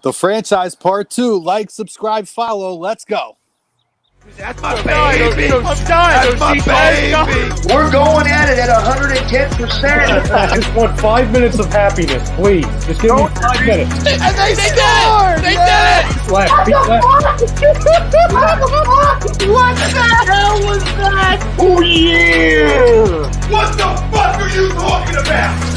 The Franchise Part 2. Like, subscribe, follow. Let's go. That's my baby. That's my baby. We're going at it at 110%. I just want 5 minutes of happiness, please. Just give me 5 minutes. And they scored. They did it. Left. What the hell was that? Oh, yeah. What the fuck are you talking about?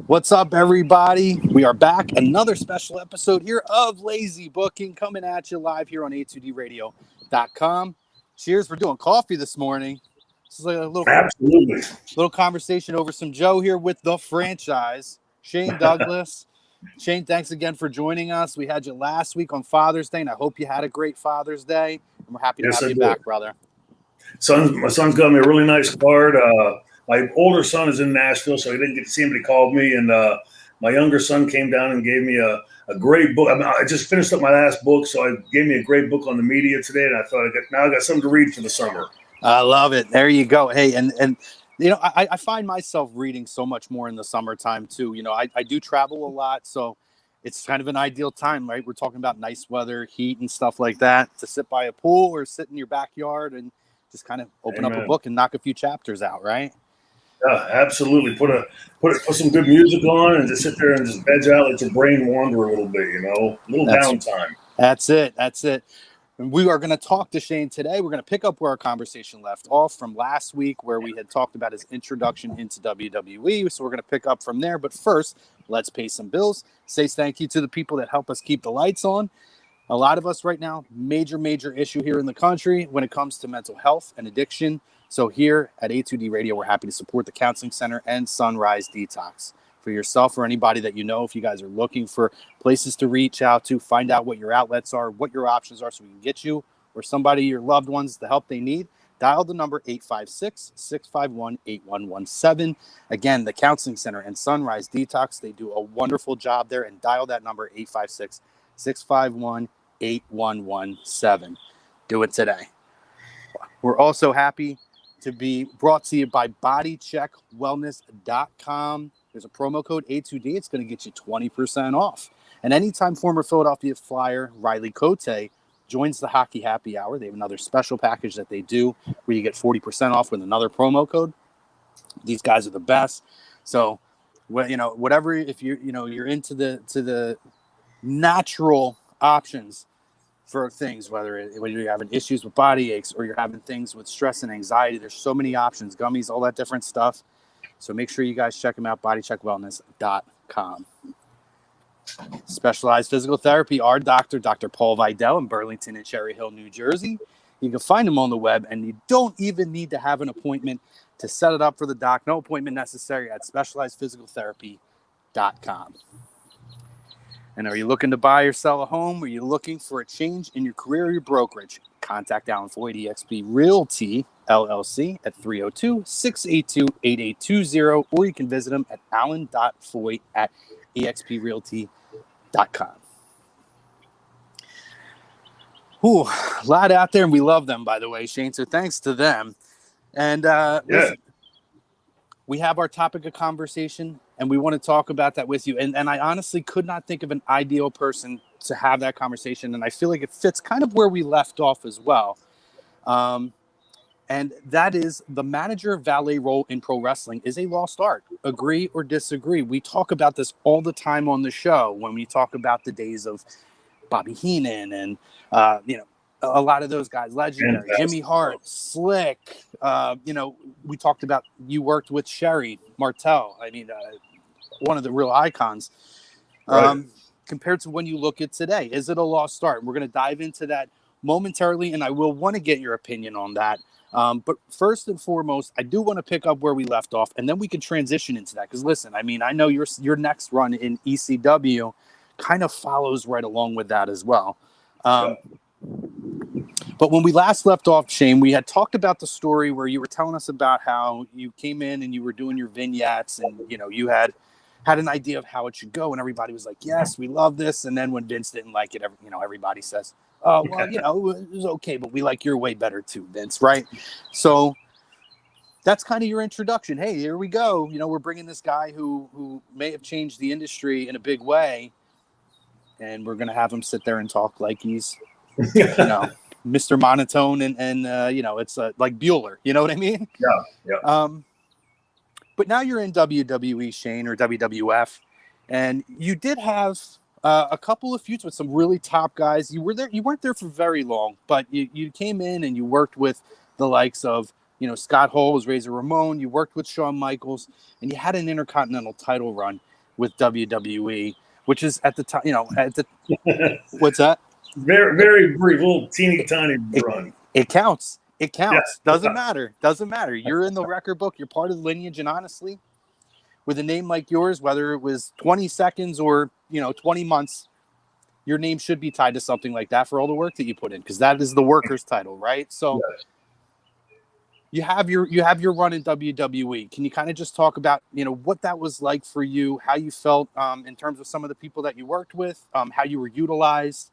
What's up, everybody? We are back. Another special episode here of Lazy Booking coming at you live here on a2dradio.com. Cheers for doing coffee this morning. This is like a little conversation over some Joe here with the franchise. Shane Douglas. Shane, thanks again for joining us. We had you last week on Father's Day, and I hope you had a great Father's Day. And we're happy to have you back, brother. My son's got me a really nice card. My older son is in Nashville, so he didn't get to see him, but he called me. And my younger son came down and gave me a great book. I just finished up my last book, so he gave me a great book on the media today. And I thought, I got something to read for the summer. I love it. There you go. Hey, and you know, I find myself reading so much more in the summertime too. You know, I do travel a lot, so it's kind of an ideal time, right? We're talking about nice weather, heat, and stuff like that to sit by a pool or sit in your backyard and just kind of open up a book and knock a few chapters out, right? Yeah, absolutely. Put some good music on and just sit there and just veg out, let your brain wander a little bit, you know, a little downtime. That's it. And we are going to talk to Shane today. We're going to pick up where our conversation left off from last week, where we had talked about his introduction into WWE. So we're going to pick up from there. But first, let's pay some bills. Say thank you to the people that help us keep the lights on. A lot of us right now, major issue here in the country when it comes to mental health and addiction. So here at A2D Radio, we're happy to support the Counseling Center and Sunrise Detox. For yourself or anybody that you know, if you guys are looking for places to reach out to, find out what your outlets are, what your options are so we can get you or somebody, your loved ones, the help they need, dial the number 856-651-8117. Again, the Counseling Center and Sunrise Detox, they do a wonderful job there, and dial that number 856-651-8117. Do it today. We're also happy to be brought to you by bodycheckwellness.com. There's a promo code A2D. It's going to get you 20% off. And anytime former Philadelphia Flyer Riley Cote joins the Hockey Happy Hour, they have another special package that they do where you get 40% off with another promo code. These guys are the best. So, you know, whatever, if you're into the natural options for things, whether you're having issues with body aches or you're having things with stress and anxiety, there's so many options, gummies, all that different stuff. So make sure you guys check them out, bodycheckwellness.com. Specialized Physical Therapy, our doctor, Dr. Paul Vidal in Burlington and Cherry Hill, New Jersey. You can find him on the web, and you don't even need to have an appointment to set it up for the doc. No appointment necessary at specializedphysicaltherapy.com. And are you looking to buy or sell a home? Are you looking for a change in your career or your brokerage? Contact Alan Foy, eXp Realty, LLC at 302-682-8820, or you can visit him at alan.foy at exprealty.com. Ooh, a lot out there, and we love them, by the way, Shane, so thanks to them. And listen, we have our topic of conversation, and we want to talk about that with you. And I honestly could not think of an ideal person to have that conversation, and I feel like it fits kind of where we left off as well. And that is the manager valet role in pro wrestling is a lost art. Agree or disagree? We talk about this all the time on the show when we talk about the days of Bobby Heenan and, a lot of those guys, legendary, Jimmy Hart, Slick. We talked about, you worked with Sherry Martel. I mean, one of the real icons. Right. Compared to when you look at today, is it a lost art? We're going to dive into that momentarily, and I will want to get your opinion on that. But first and foremost, I do want to pick up where we left off, and then we can transition into that. Because listen, I mean, I know your next run in ECW kind of follows right along with that as well. But when we last left off, Shane, we had talked about the story where you were telling us about how you came in and you were doing your vignettes, and you had an idea of how it should go, and everybody was like, "Yes, we love this." And then when Vince didn't like it, everybody says, "Oh, well, it was okay, but we like your way better too, Vince." Right? So that's kind of your introduction. Hey, here we go. You know, we're bringing this guy who may have changed the industry in a big way, and we're going to have him sit there and talk like he's, you know, Mr. Monotone and you know, it's like Bueller. You know what I mean? Yeah. But now you're in WWE, Shane, or WWF, and you did have a couple of feuds with some really top guys. You weren't there for very long, but you came in and you worked with the likes of, you know, Scott Hall was Razor Ramon. You worked with Shawn Michaels, and you had an Intercontinental title run with WWE, which is at the time, you know, what's that? Very, very brief, little teeny tiny run. It counts. It counts. Yeah. Doesn't matter. You're in the record book. You're part of the lineage, and honestly, with a name like yours, whether it was 20 seconds or, you know, 20 months, your name should be tied to something like that for all the work that you put in, because that is the worker's title, right? So Yes. you have your run in WWE. Can you kind of just talk about, you know, what that was like for you, how you felt in terms of some of the people that you worked with, how you were utilized,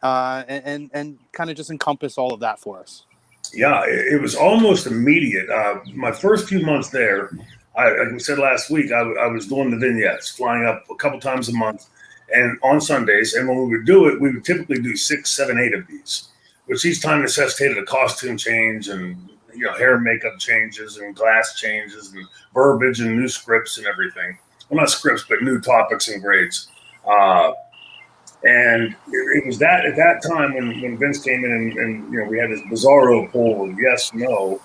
and kind of just encompass all of that for us? Yeah, it was almost immediate. My first few months there, like we said last week, I was doing the vignettes, flying up a couple times a month and on Sundays. And when we would do it, we would typically do 6, 7, 8 of these, which each time necessitated a costume change and, you know, hair and makeup changes and glass changes and verbiage and new scripts and everything. Well, not scripts, but new topics and grades. And it was that at that time when Vince came in and you know, we had this bizarro poll of yes, no.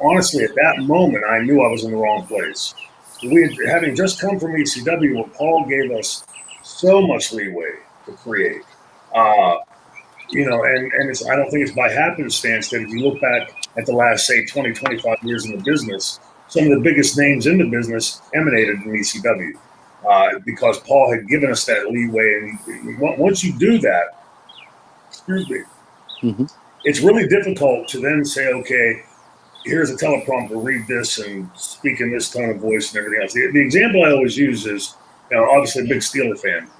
Honestly, at that moment, I knew I was in the wrong place. Having just come from ECW, where Paul gave us so much leeway to create. You know, and I don't think it's by happenstance that if you look back at the last, say, 20, 25 years in the business, some of the biggest names in the business emanated from ECW. Because Paul had given us that leeway. And once you do that, it's really difficult to then say, okay, here's a teleprompter, read this and speak in this tone of voice and everything else. The example I always use is, you know, obviously a big Steeler fan.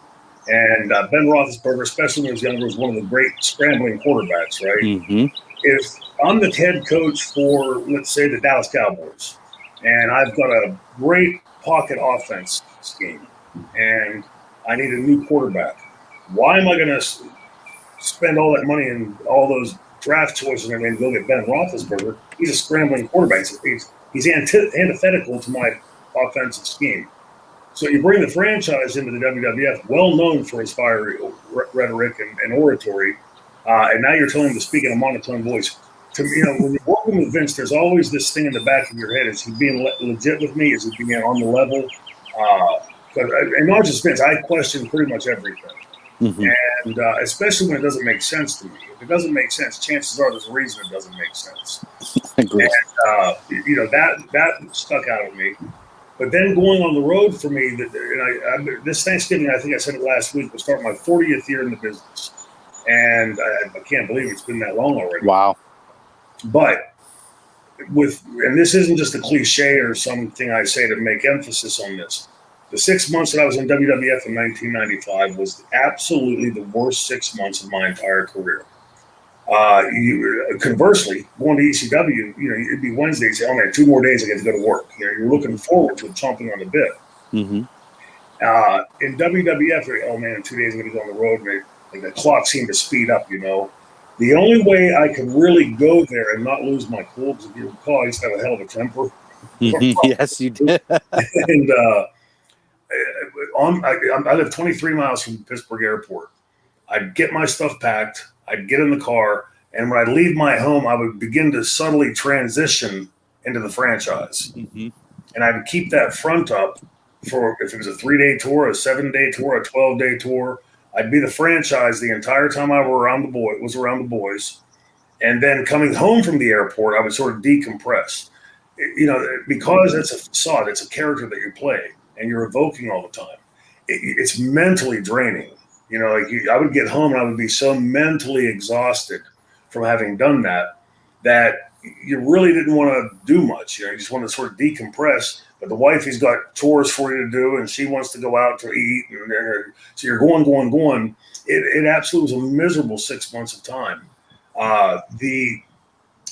And Ben Roethlisberger, especially when he was younger, was one of the great scrambling quarterbacks, right? Mm-hmm. If I'm the head coach for, let's say, the Dallas Cowboys, and I've got a great pocket offense scheme, and I need a new quarterback, why am I going to spend all that money and all those draft choices and go get Ben Roethlisberger? He's a scrambling quarterback. He's antithetical to my offensive scheme. So you bring the franchise into the WWF, well known for his fiery rhetoric and oratory, and now you're telling him to speak in a monotone voice. To me, you know, when you're working with Vince, there's always this thing in the back of your head: is he being legit with me? Is he being on the level? And not just Vince, I question pretty much everything, and and when it doesn't make sense to me. If it doesn't make sense, chances are there's a reason it doesn't make sense. And you know, that stuck out at me. But then going on the road for me, this Thanksgiving, I think I said it last week, will start my 40th year in the business, and I can't believe it's been that long already. Wow. But and this isn't just a cliche or something I say to make emphasis on this. The 6 months that I was in WWF in 1995 was absolutely the worst 6 months of my entire career. Conversely, going to ECW, you know, it'd be Wednesday, you say, oh man, 2 more days I get to go to work. You know, you're looking forward to it, chomping on the bit. In WWF, oh man, in 2 days I'm going to go on the road, and like the clock seemed to speed up, you know. The only way I could really go there and not lose my cool, because if you recall, I used to have a hell of a temper. Yes, you did. And I live 23 miles from Pittsburgh Airport. I'd get my stuff packed. I'd get in the car, and when I'd leave my home, I would begin to subtly transition into the franchise. And I would keep that front up for if it was a 3-day tour, a 7-day tour, a 12-day tour. I'd be the franchise the entire time I was around the boys. And then coming home from the airport, I would sort of decompress. You know, because it's a facade, it's a character that you play, and you're evoking all the time. It's mentally draining. You know, like I would get home and I would be so mentally exhausted from having done that you really didn't want to do much. You know, you just want to sort of decompress. But the wifey's got chores for you to do, and she wants to go out to eat. And so you're going. It absolutely was a miserable 6 months of time. The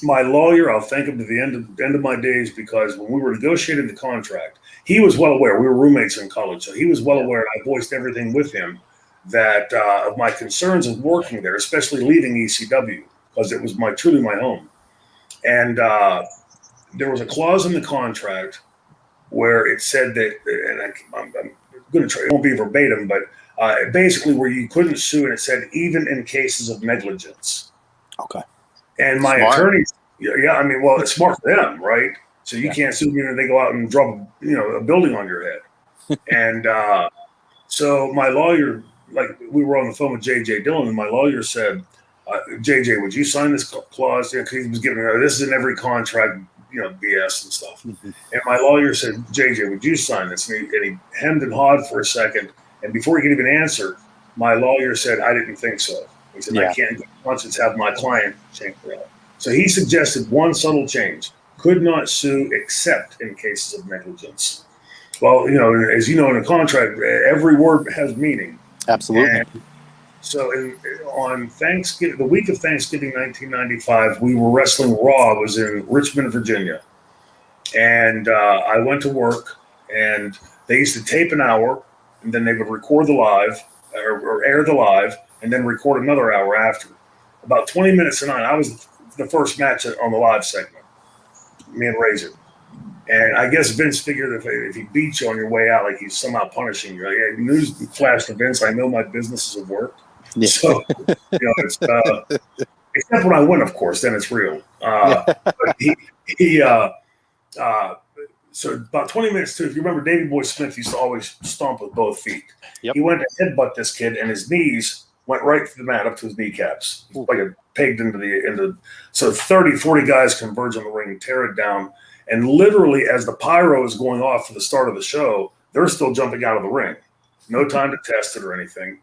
my lawyer, I'll thank him to the end of my days, because when we were negotiating the contract, he was well aware. We were roommates in college, so he was well aware, and I voiced everything with him that of my concerns of working there, especially leaving ECW, because it was truly my home. And there was a clause in the contract where it said that, and I'm going to try, it won't be verbatim, but basically where you couldn't sue, and it said even in cases of negligence. Okay. And my attorney, I mean, well, it's smart for them, right? So you can't sue me when they go out and drop, a building on your head. And so my lawyer, like, we were on the phone with J.J. Dillon, and my lawyer said, JJ, would you sign this clause? Because he was giving this is in every contract, BS and stuff. Mm-hmm. And my lawyer said, JJ, would you sign this? And he hemmed and hawed for a second. And before he could even answer, my lawyer said, I didn't think so. He said, I can't once it's have my client change that. So he suggested one subtle change: could not sue except in cases of negligence. Well, as you know, in a contract, every word has meaning. Absolutely. And so on Thanksgiving, the week of Thanksgiving 1995, we were wrestling Raw. It was in Richmond, Virginia. And I went to work, and they used to tape an hour, and then they would record the live, or air the live, and then record another hour after. About 20 minutes in, I was the first match on the live segment, me and Razor. And I guess Vince figured if he beats you on your way out, like he's somehow punishing you. Like, news flash to Vince, I know my business is at work. Yeah. So, it's except when I win, of course, then it's real. But so about 20 minutes too, if you remember, Davey Boy Smith used to always stomp with both feet. Yep. He went to headbutt this kid, and his knees went right through the mat up to his kneecaps. Like it pegged into so 30, 40 guys converge on the ring, tear it down. And literally, as the pyro is going off for the start of the show, they're still jumping out of the ring. No time to test it or anything.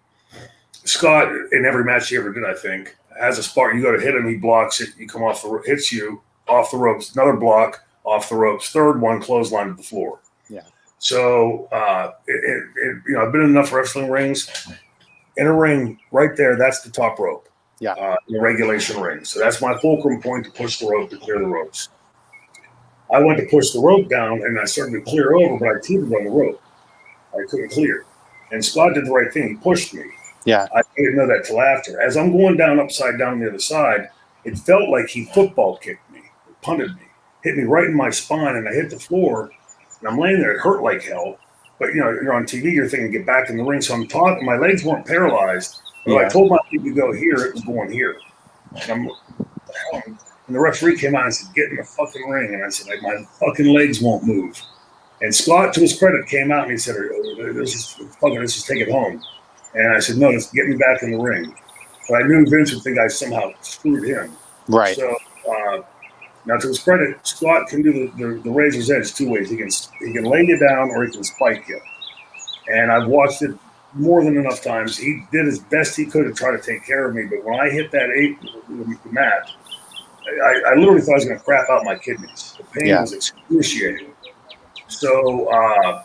Scott, in every match he ever did, I think, has a spot. You go to hit him, he blocks it. You come off hits you off the ropes. Another block off the ropes. Third one, clothesline to the floor. Yeah. So, I've been in enough wrestling rings. In a ring right there, that's the top rope. Yeah. The regulation ring. So that's my fulcrum point to push the rope, to clear the ropes. I went to push the rope down, and I started to clear over, but I teetered on the rope. I couldn't clear. And Scott did the right thing. He pushed me. Yeah. I didn't know that till after. As I'm going down upside down the other side, it felt like he football kicked me, punted me, hit me right in my spine, and I hit the floor. And I'm laying there. It hurt like hell. But, you're on TV. You're thinking, get back in the ring. So I'm talking. My legs weren't paralyzed. But I told my feet to go here. It was going here. And the referee came out and said, get in the fucking ring. And I said, my fucking legs won't move. And Scott, to his credit, came out and he said, let's just take it home. And I said, no, let's get me back in the ring. But I knew Vince would think I somehow screwed him. Right. So now, to his credit, Scott can do the razor's edge two ways. He can lay you down or he can spike you. And I've watched it more than enough times. He did his best he could to try to take care of me. But when I hit that mat, I literally thought I was going to crap out my kidneys. The pain was excruciating. So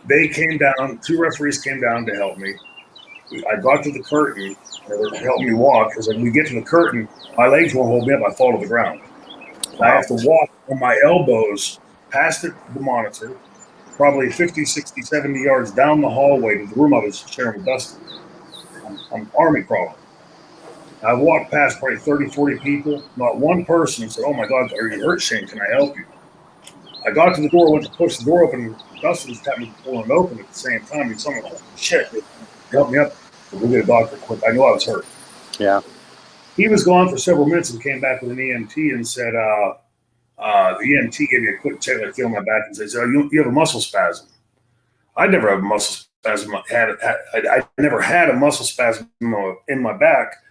they came down. 2 referees came down to help me. I got to the curtain. They helped me walk, because when we get to the curtain, my legs won't hold me up. I fall to the ground. Wow. I have to walk on my elbows past the monitor, probably 50, 60, 70 yards down the hallway to the room I was sharing with Dustin. I'm army crawling. I walked past probably 30, 40 people. Not one person said, oh, my God, are you hurt, Shane? Can I help you? I got to the door, went to push the door open, and Dustin was tapping me pulling it open at the same time. He's like, shit, help me up. We'll get a doctor quick. I knew I was hurt. Yeah. He was gone for several minutes and came back with an EMT and said, the EMT gave me a quick check. I feel my back and says, you have a muscle spasm. I never had a muscle spasm. I never had a muscle spasm in my back.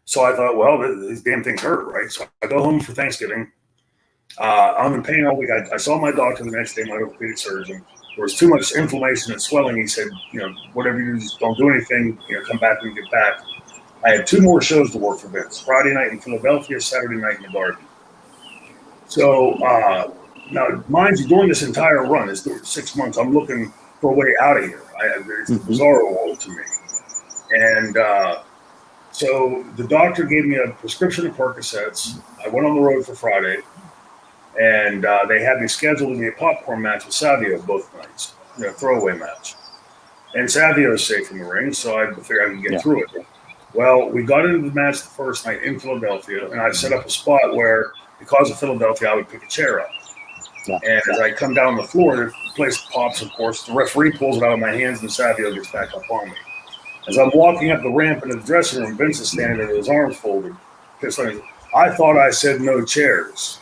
So I thought, well, these damn things hurt, right? So I go home for Thanksgiving. I'm in pain all week. I saw my doctor the next day, my orthopedic surgeon. There was too much inflammation and swelling. He said, whatever you do, just don't do anything. Come back when you get back. I had 2 more shows to work for Vince. Friday night in Philadelphia, Saturday night in the Garden. So now, mind you, during this entire run, it's 6 months, I'm looking for a way out of here. It's a bizarre world to me. And So the doctor gave me a prescription of Percocets. I went on the road for Friday, and they had me scheduled to be a popcorn match with Savio both nights, a throwaway match. And Savio is safe in the ring, so I figured I could get through it. Well, we got into the match the first night in Philadelphia, and I set up a spot where, because of Philadelphia, I would pick a chair up. Yeah. And as I come down the floor, the place pops, of course. The referee pulls it out of my hands, and Savio gets back up on me. As I'm walking up the ramp into the dressing room, Vince is standing there with his arms folded. I thought I said no chairs.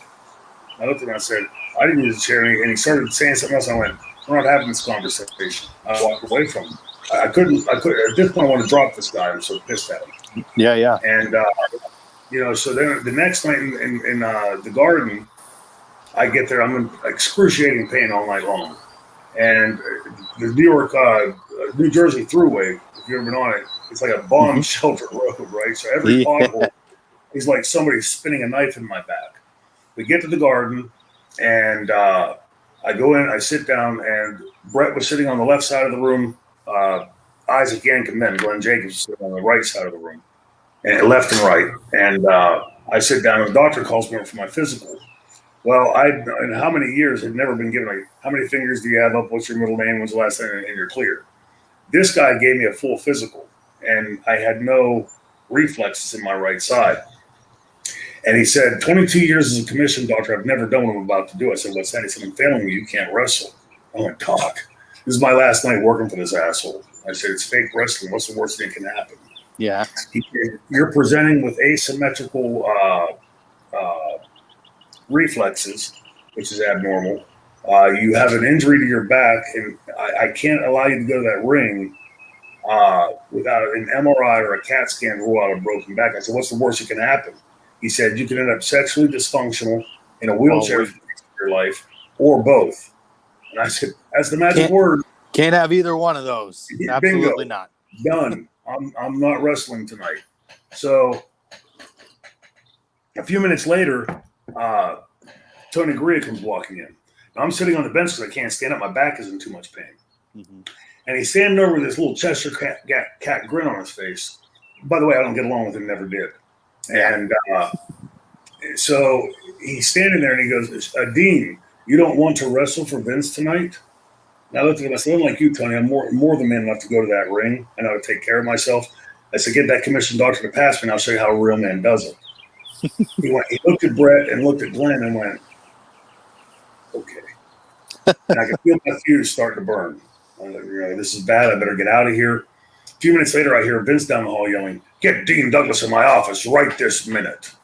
I looked at him and I said, I didn't use a chair. And he started saying something else. I went, we're not having this conversation. I walked away from him. I couldn't, at this point, I want to drop this guy. I'm so pissed at him. Yeah. And, so then the next night in the Garden, I get there. I'm in excruciating pain all night long. And the New Jersey Thruway, if you've ever been on it, it's like a bomb shelter road, right? So every pothole is like somebody spinning a knife in my back. We get to the Garden, and I go in, I sit down, and Brett was sitting on the left side of the room. Isaac Yank and then Glenn Jacobs was sitting on the right side of the room, and left and right. And I sit down, and the doctor calls me up for my physical. Well, in how many years had never been given, how many fingers do you have up? What's your middle name? When's the last time? And you're clear. This guy gave me a full physical, and I had no reflexes in my right side. And he said, 22 years as a commissioned doctor, I've never done what I'm about to do. I said, what's that? He said, I'm failing you. You can't wrestle. I went, Doc, this is my last night working for this asshole. I said, it's fake wrestling. What's the worst thing that can happen? Yeah. He said, you're presenting with asymmetrical reflexes, which is abnormal. You have an injury to your back, and I can't allow you to go to that ring without an MRI or a CAT scan to rule out a broken back. I said, what's the worst that can happen? He said, you can end up sexually dysfunctional in a wheelchair for the rest of your life, or both. And I said, that's the magic word. Can't have either one of those. Absolutely Bingo. not. Done. I'm not wrestling tonight. So a few minutes later, Tony Gurria comes walking in. Now, I'm sitting on the bench because I can't stand up. My back is in too much pain. Mm-hmm. And he's standing over with this little Cheshire cat grin on his face. By the way, I don't get along with him, never did. And so he's standing there and he goes, Dean, you don't want to wrestle for Vince tonight? And I looked at him, I said, I'm like you, Tony. I'm more than man enough to go to that ring. I know how to take care of myself. I said, get that commissioned doctor to pass me and I'll show you how a real man does it. He looked at Brett and looked at Glenn and went, okay. And I could feel my fuse starting to burn. This is bad. I better get out of here. A few minutes later, I hear Vince down the hall yelling, get Dean Douglas in my office right this minute.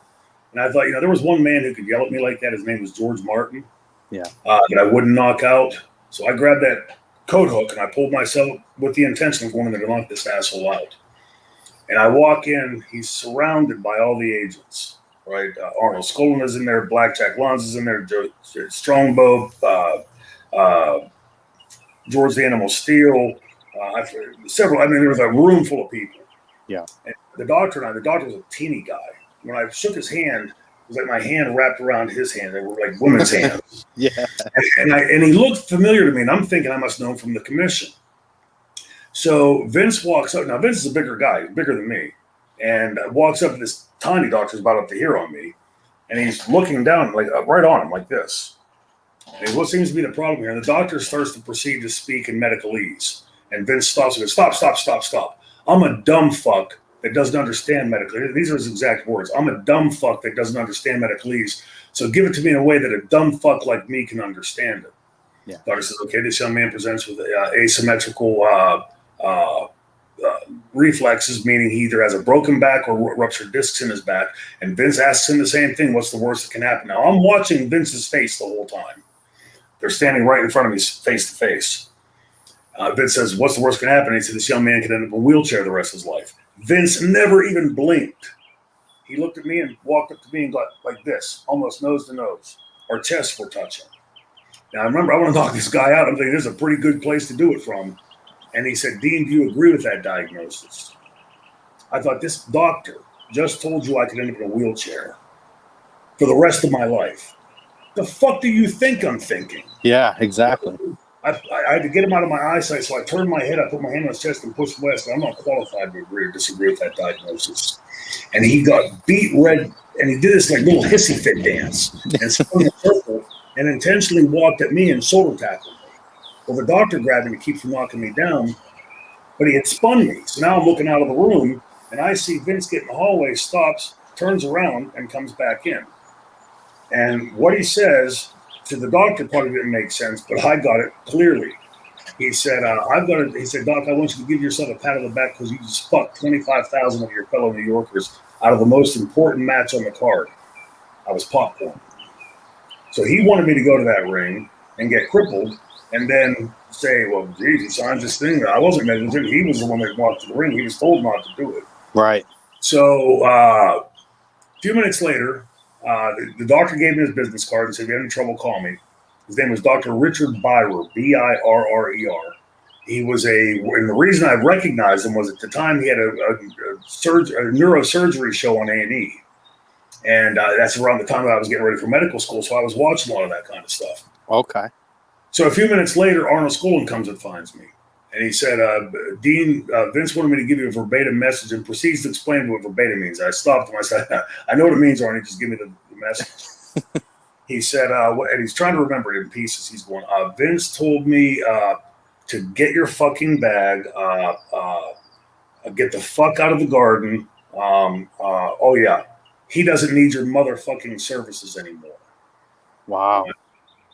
And I thought, there was one man who could yell at me like that. His name was George Martin. Yeah. That I wouldn't knock out. So I grabbed that coat hook and I pulled myself with the intention of wanting to knock this asshole out. And I walk in. He's surrounded by all the agents, right? Arnold Skolin is in there. Blackjack Lanza is in there. Strongbow, George the Animal Steel. Several. I mean, there was a room full of people. Yeah. And the doctor was a teeny guy. When I shook his hand, it was like my hand wrapped around his hand. They were like women's hands. Yeah. And he looked familiar to me, and I'm thinking I must know him from the commission. So Vince walks up. Now, Vince is a bigger guy, bigger than me, and walks up to this tiny doctor's about up to here on me, and he's looking down, like right on him, like this. And what seems to be the problem here? And the doctor starts to proceed to speak in medicalese, and Vince stops and goes, stop. I'm a dumb fuck that doesn't understand medicalese. These are his exact words. I'm a dumb fuck that doesn't understand medicalese. So give it to me in a way that a dumb fuck like me can understand it. Yeah. Doctor says, okay, this young man presents with asymmetrical reflexes, meaning he either has a broken back or ruptured discs in his back. And Vince asks him the same thing. What's the worst that can happen? Now, I'm watching Vince's face the whole time. They're standing right in front of me face to face. Vince says, what's the worst that can happen? He said, this young man could end up in a wheelchair the rest of his life. Vince never even blinked. He looked at me and walked up to me and got like this, almost nose to nose. Our chests were touching. Now, I remember I want to knock this guy out. I'm thinking this is a pretty good place to do it from. And he said, Dean, do you agree with that diagnosis? I thought, this doctor just told you I could end up in a wheelchair for the rest of my life. The fuck do you think I'm thinking? Yeah, exactly. I had to get him out of my eyesight, so I turned my head, I put my hand on his chest and pushed west. I'm not qualified to agree or disagree with that diagnosis. And he got beat red, and he did this like little hissy fit dance and spun in a circle and intentionally walked at me and shoulder tackled me. Well, the doctor grabbed me to keep from knocking me down, but he had spun me. So now I'm looking out of the room, and I see Vince get in the hallway, stops, turns around, and comes back in. And what he says to the doctor probably didn't make sense, but I got it clearly. He said, he said, Doc, I want you to give yourself a pat on the back because you just fucked 25,000 of your fellow New Yorkers out of the most important match on the card. I was popcorn. So he wanted me to go to that ring and get crippled and then say, well, geez, he signed this thing. I wasn't negligent. He was the one that walked to the ring. He was told not to do it. Right. So a few minutes later, the doctor gave me his business card and said, if you have any trouble, call me. His name was Dr. Richard Birrer, Birrer. He was and the reason I recognized him was at the time he had a neurosurgery show on A&E. And that's around the time that I was getting ready for medical school, so I was watching a lot of that kind of stuff. Okay. So a few minutes later, Arnold Skolin comes and finds me. And he said, Dean, Vince wanted me to give you a verbatim message and proceeds to explain what verbatim means. I stopped him. I said, I know what it means, Arnie. Just give me the message. He said, and he's trying to remember it in pieces. He's going, Vince told me to get your fucking bag, get the fuck out of the garden. Oh, yeah. He doesn't need your motherfucking services anymore. Wow.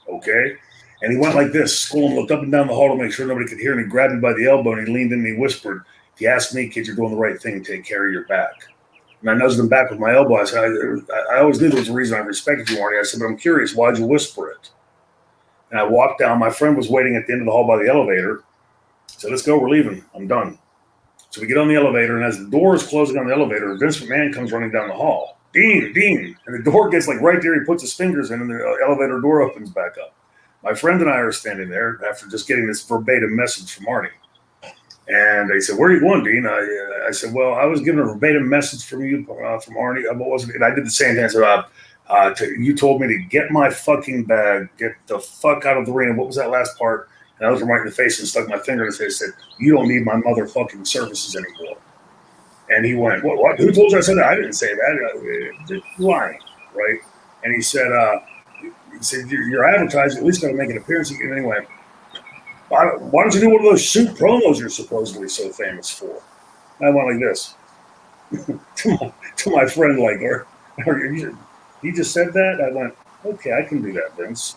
Okay. And he went like this. Skolin looked up and down the hall to make sure nobody could hear him. He grabbed me by the elbow and he leaned in and he whispered, if you ask me, kid, you're doing the right thing. Take care of your back. And I nudged him back with my elbow. I said, I always knew there was a reason I respected you, Arnie. I said, but I'm curious. Why'd you whisper it? And I walked down. My friend was waiting at the end of the hall by the elevator. I said, let's go. We're leaving. I'm done. So we get on the elevator. And as the door is closing on the elevator, Vince McMahon comes running down the hall. Dean. And the door gets like right there. He puts his fingers in and the elevator door opens back up. My friend and I are standing there after just getting this verbatim message from Arnie. And they said, where are you going, Dean? I said, well, I was given a verbatim message from you, from Arnie. What was it? And I did the same thing. I said, you told me to get my fucking bag, get the fuck out of the ring. And what was that last part? And I looked him right in the face and stuck my finger in his face and said, you don't need my motherfucking services anymore. And he went, what? Who told you I said that? I didn't say that. You're lying, right? And he said, you're advertising, at least got to make an appearance. And anyway, why don't you do one of those shoot promos you're supposedly so famous for? And I went like this to my friend, like, he just said that? I went, okay, I can do that, Vince.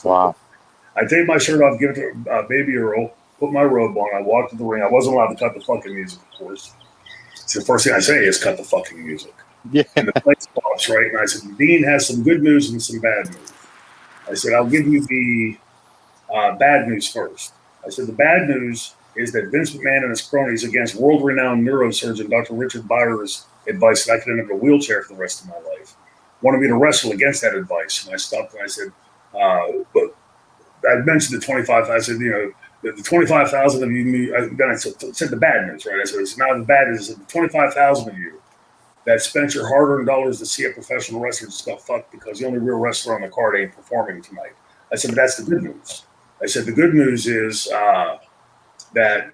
Wow. I take my shirt off, give it to Baby Earl, put my robe on, I walked to the ring. I wasn't allowed to cut the fucking music, of course. So the first thing I say is cut the fucking music. Yeah. And the place stops, right? And I said, Dean has some good news and some bad news. I said, I'll give you the bad news first. I said, the bad news is that Vince McMahon and his cronies, against world-renowned neurosurgeon Dr. Richard Birer's advice that I could end up in a wheelchair for the rest of my life, wanted me to wrestle against that advice. And I stopped and I said, but I mentioned the 25. I said, the 25,000 of you, then I said the bad news, right? I said, now the bad news is the 25,000 of you that spent your hard-earned dollars to see a professional wrestler just got fucked because the only real wrestler on the card ain't performing tonight. I said, but that's the good news. I said, the good news is that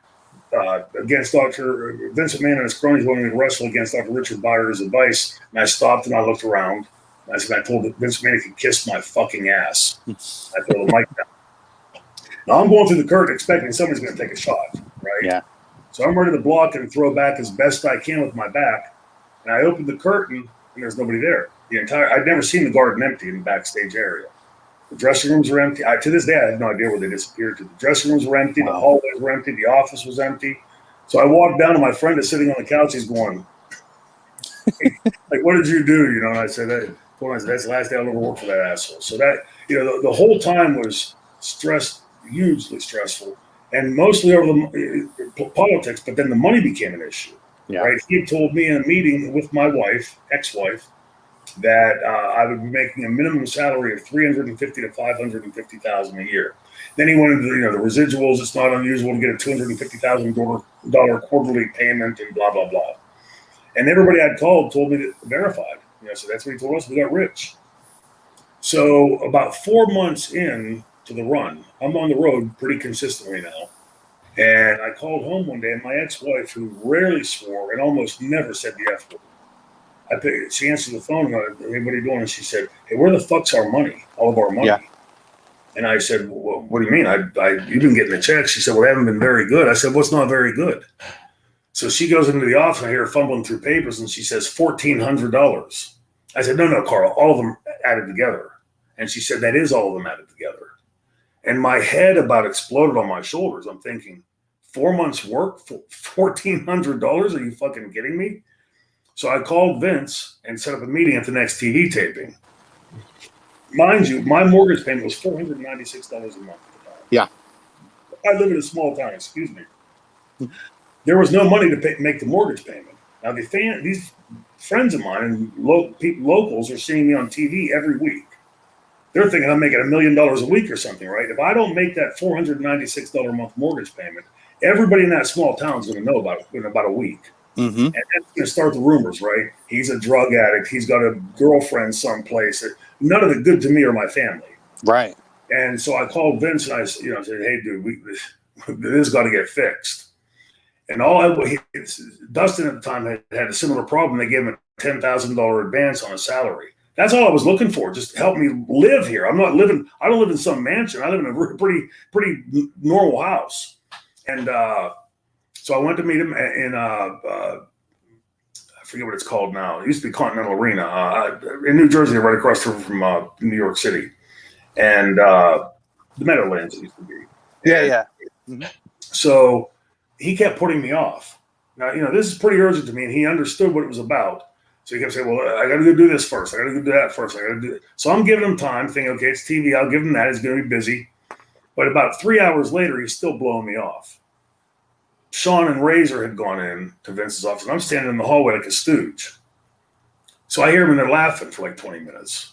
against Dr. Vince McMahon and his cronies wanting to wrestle against Dr. Richard Birer's advice. And I stopped and I looked around. And I said, I told Vince McMahon he could kiss my fucking ass. I threw the mic down. Now I'm going through the curtain expecting somebody's going to take a shot, right? Yeah. So I'm ready to block and throw back as best I can with my back. And I opened the curtain, and there's nobody there. I'd never seen the garden empty in the backstage area. The dressing rooms were empty. To this day, I have no idea where they disappeared to. The dressing rooms were empty. Wow. The hallways were empty. The office was empty. So I walked down, and my friend is sitting on the couch. He's going, like, what did you do? And I said, that's the last day I'll ever work for that asshole. So that, the whole time was hugely stressful, and mostly over the politics, but then the money became an issue. Yeah. Right? He had told me in a meeting with my wife, ex-wife, that I would be making a minimum salary of $350,000 to $550,000 a year. Then he went into the residuals. It's not unusual to get a $250,000 quarterly payment and blah blah blah. And everybody I'd called told me that verified. So that's what he told us. We got rich. So about 4 months in, to the run. I'm on the road pretty consistently now. And I called home one day, and my ex-wife, who rarely swore and almost never said the F word, she answered the phone, and I said, "Hey, what are you doing?" And she said, "Hey, where the fuck's our money? All of our money?" Yeah. And I said, "Well, what do you mean? You've been getting the checks." She said, "Well, they haven't been very good." I said, "What's not very good?" So she goes into the office, and I hear her fumbling through papers, and she says, $1,400. I said, no, Carl, all of them added together. And she said, that is all of them added together. And my head about exploded on my shoulders. I'm thinking, 4 months work for $1,400? Are you fucking kidding me? So I called Vince and set up a meeting at the next TV taping. Mind you, my mortgage payment was $496 a month. Yeah. I live in a small town, excuse me. There was no money to make the mortgage payment. Now, these friends of mine and locals are seeing me on TV every week. They're thinking I'm making $1 million a week or something, right? If I don't make that $496 a month mortgage payment, everybody in that small town is going to know about it in about a week. Mm-hmm. And that's going to start the rumors, right? He's a drug addict. He's got a girlfriend someplace. None of it good to me or my family. Right. And so I called Vince and I said, hey, dude, this has got to get fixed. And Dustin at the time had a similar problem. They gave him a $10,000 advance on a salary. That's all I was looking for. Just help me live here. I don't live in some mansion. I live in a pretty normal house. And so I went to meet him in I forget what it's called now. It used to be Continental Arena in New Jersey, right across from New York City. And the Meadowlands it used to be. Yeah. Mm-hmm. So he kept putting me off. Now, this is pretty urgent to me, and he understood what it was about. So he kept saying, well, I got to go do this first. I got to go do that first. I got to do it. So I'm giving him time, thinking, okay, it's TV. I'll give him that. He's going to be busy. But about 3 hours later, he's still blowing me off. Sean and Razor had gone in to Vince's office, and I'm standing in the hallway like a stooge. So I hear them, and they're laughing for like 20 minutes.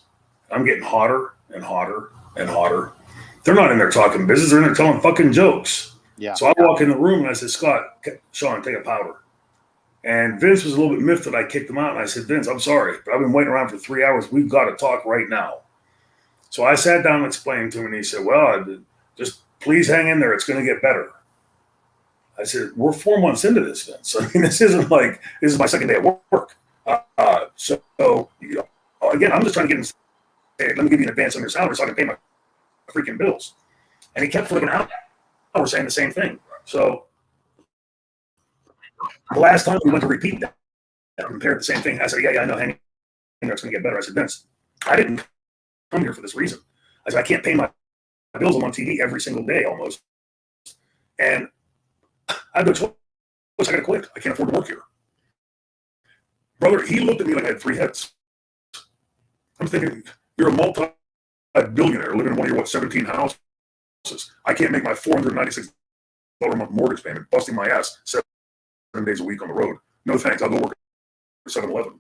I'm getting hotter and hotter and hotter. They're not in there talking business. They're in there telling fucking jokes. Yeah. So I walk in the room, and I said, Sean, take a powder. And Vince was a little bit miffed that I kicked him out. And I said, Vince, I'm sorry, but I've been waiting around for 3 hours. We've got to talk right now. So I sat down and explained to him, and he said, well, just please hang in there. It's going to get better. I said, we're 4 months into this, Vince. I mean, this isn't like, this is my second day at work. So again, I'm just trying to get him, hey, let me give you an advance on your salary so I can pay my freaking bills. And he kept flipping out. I was saying the same thing. So the last time we went to repeat that, compared the same thing, I said, yeah, I know, hang in there, it's going to get better. I said, Vince, I didn't come here for this reason. I said, I can't pay my bills. I'm on TV every single day almost. And I have no choice. I got to quit. I can't afford to work here. Brother, he looked at me like I had three heads. I'm thinking, you're a multi-billionaire living in one of your, 17 houses. I can't make my $496 a month mortgage payment, busting my ass 7 days a week on the road. No thanks. I'll go work at 7-Eleven.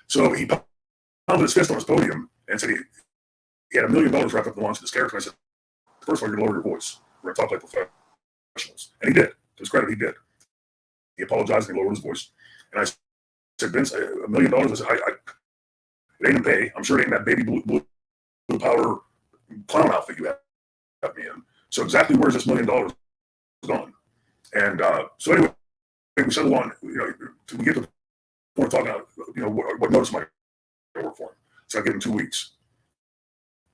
So he pounded his fist on his podium and said he had $1 million wrapped up in the launch of this character. And I said, first of all, you're lower your voice. We're going to talk like professionals. And he did. To his credit, he did. He apologized and he lowered his voice. And I said, Vince, $1 million. I said, it ain't in pay. I'm sure it ain't that baby blue powder clown outfit you have me in. So exactly where's this $1 million gone? And so anyway, we settled on, to get to the point of talking about, what notice am I work for him? So I give him 2 weeks,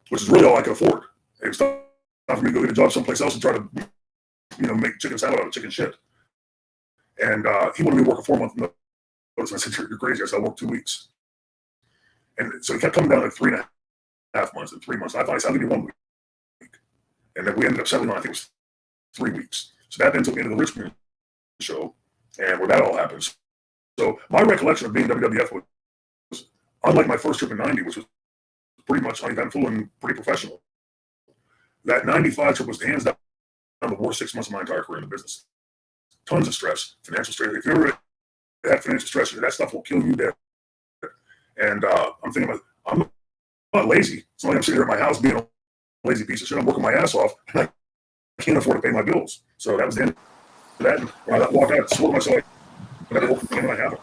which is really all I could afford. It was time for me to go get a job someplace else and try to, make chicken salad out of chicken shit. And he wanted me to work a 4-month notice. And I said, you're crazy. I said, I'll work 2 weeks. And so he kept coming down like 3.5 months and 3 months. And I finally said, I'll give you 1 week. And then we ended up settling on, I think it was 3 weeks. So that then took me to the Richmond show, and where that all happens. So my recollection of being WWF was unlike my first trip in 90, which was pretty much uneventful and pretty professional. That 95 trip was hands down the worst 6 months of my entire career in the business. Tons of stress, financial stress. If you ever had financial stress, that stuff will kill you dead. And I'm thinking about, I'm not lazy. It's not like I'm sitting here at my house being a lazy piece of shit. I'm working my ass off, and I can't afford to pay my bills. So that was the end of that. And when I walked out, I swore myself, I never worked when I happened.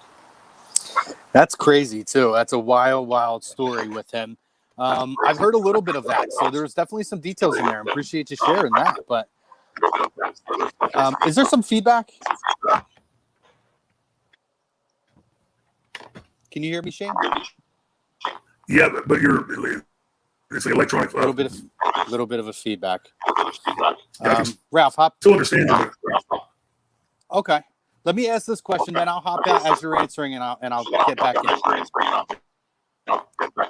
That's crazy too. That's a wild story with him. I've heard a little bit of that, so there's definitely some details in there. I appreciate you sharing that. But is there some feedback? Can you hear me, Shane? Yeah, but it's like electronic. A little bit of a feedback. Ralph, Still understand. Okay. Let me ask this question, then I'll hop out as you're answering, and I'll get back in.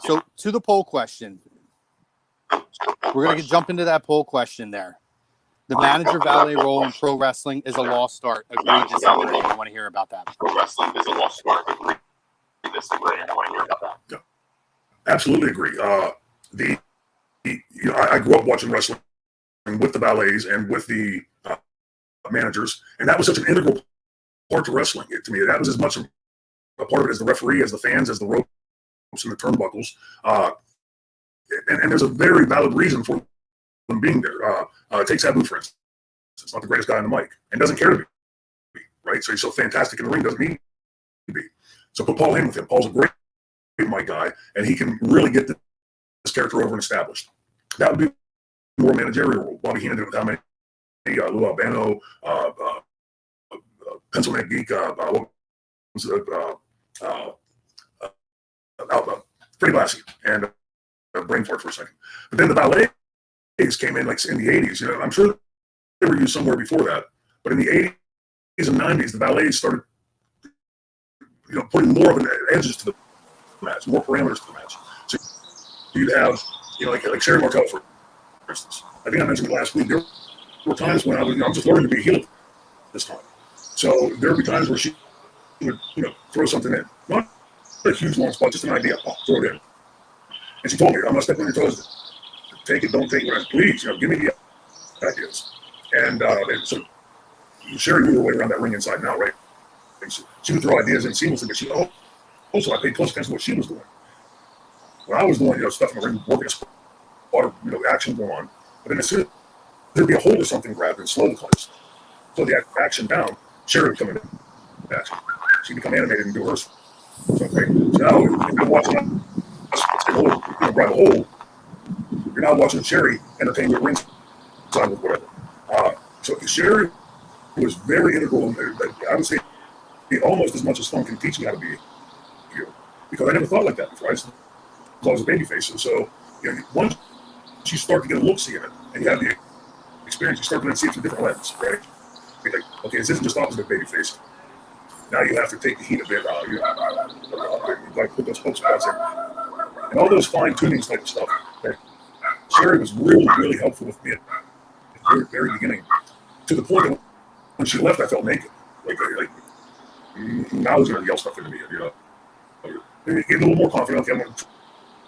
So, to the poll question, we're going to jump into that poll question there. The manager valet role in pro wrestling is a lost art. Agree, disagree? I want to hear about that. Pro wrestling is a lost art. Agree, disagree? I want to hear about that. Yeah. Absolutely agree. I grew up watching wrestling with the valets and with the managers, and that was such an integral part to wrestling. To me, that was as much a part of it as the referee, as the fans, as the ropes and the turnbuckles. And there's a very valid reason for them being there. Take Sabu, for instance. It's not the greatest guy on the mic and doesn't care to be, right? So he's so fantastic in the ring, doesn't need to be. So put Paul Heyman with him. Paul's a great mic guy, and he can really get this character over and established. That would be more managerial role. Bobby Heenan did it with how many? Lou Albano, Pennsylvania Geek, Freddie Blassie, and brain fart for a second. But then the valets came in like in the 80s. I'm sure they were used somewhere before that. But in the 80s and 90s, the valets started putting more of an edges to the match, more parameters to the match. So you'd have, like Sherry Martel, for instance. I think I mentioned it last week. There were times when I was just learning to be a heel this time. So there would be times where she would, throw something in. Not a huge long spot, just an idea. Throw it in. And she told me, I'm going to step on your toes. Take it, don't take it. Please, give me the ideas. And so Sherry knew her way around that ring inside and out, right? And she would throw ideas in seamlessly, but also I paid close attention to what she was doing. When I was doing, stuff in the ring, working a spot, action going on. But then as soon as there'd be a hold or something grabbed and slow the action down, Sherry would come in. She'd become animated and do her something. So now, if you're watching grab a hold, you're now watching Sherry entertain your ringside with whatever. So Sherry was very integral in there. I would say almost as much as fun can teach me how to be here. Because I never thought like that before. I was always a babyface. And so once you start to get a look-see in it, and you have the experience, you start to see it through different lenses, right? Like, okay, this isn't just opposite babyface. Now you have to take the heat a bit. You like put those hook spots in. And all those fine-tuning type of stuff. Sherry was really, really helpful with me at the very, very beginning. To the point that when she left, I felt naked. Like now I was going to yell stuff into me, Get a little more confident. Okay, I'm going to